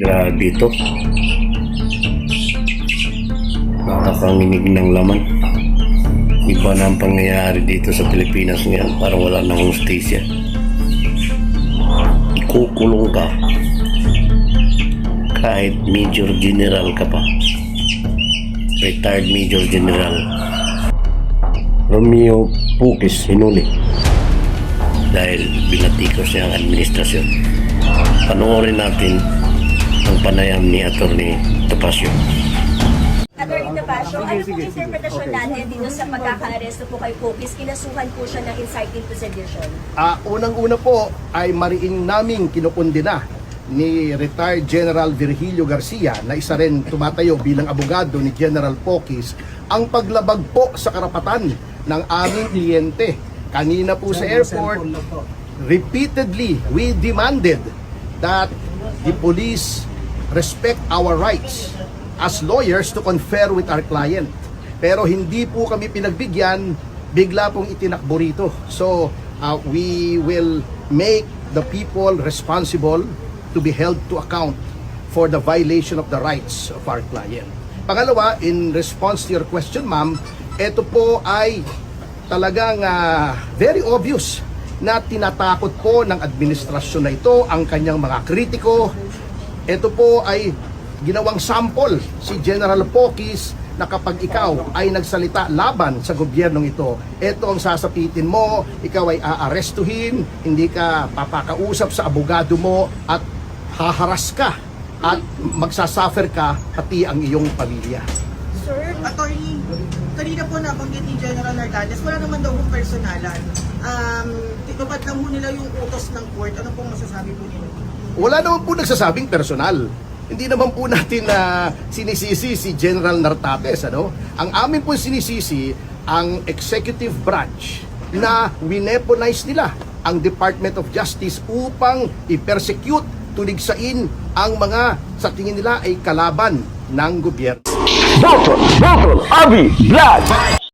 Grabe ito. Nakakanginig ng laman. Iba na ang pangyayari dito sa Pilipinas ngayon. Parang wala nang hustisya. Ikukulong ka kahit Major General ka pa. Retired Major General. Romeo Pukis hinuli dahil binatikos niya ang administrasyon. Panoorin natin ang panayam ni Atty. Topacio. Atty. Topacio, ano pong interpretasyon natin dito sa pagkaka-aresto po kay Pukis? Kinasuhan po siya ng inciting to sedition. Unang-una po ay mariing naming kinukundina ni retired General Virgilio Garcia na isa rin tumatayo bilang abogado ni General Pukis ang paglabag po sa karapatan ng aming kliyente. Kanina po sa airport, repeatedly we demanded that the police respect our rights as lawyers to confer with our client. Pero hindi po kami pinagbigyan, bigla pong itinakbo rito. So we will make the people responsible to be held to account for the violation of the rights of our client. Pangalawa, in response to your question, ma'am, ito po ay talagang very obvious na tinatakot po ng administrasyon na ito ang kanyang mga kritiko. Ito po ay ginawang sample si General Pukis na kapag ikaw ay nagsalita laban sa gobyernong ito, ito ang sasapitin mo, ikaw ay aarestuhin, hindi ka papakausap sa abogado mo at haharas ka at magsasuffer ka pati ang iyong pamilya. Sir, attorney, kanina po nabanggit ni General Nartates, wala naman daw kung personalan. Tinupad lang po nila yung utos ng court. Ano pong masasabi po nila? Wala naman po nagsasabing personal. Hindi naman po natin sinisisi si General Nartates. Ang amin po sinisisi ang executive branch na wineponize nila ang Department of Justice upang i-persecute, tuligsain ang mga sa tingin nila ay kalaban ng gobyerno. Botol, Abi, Blood.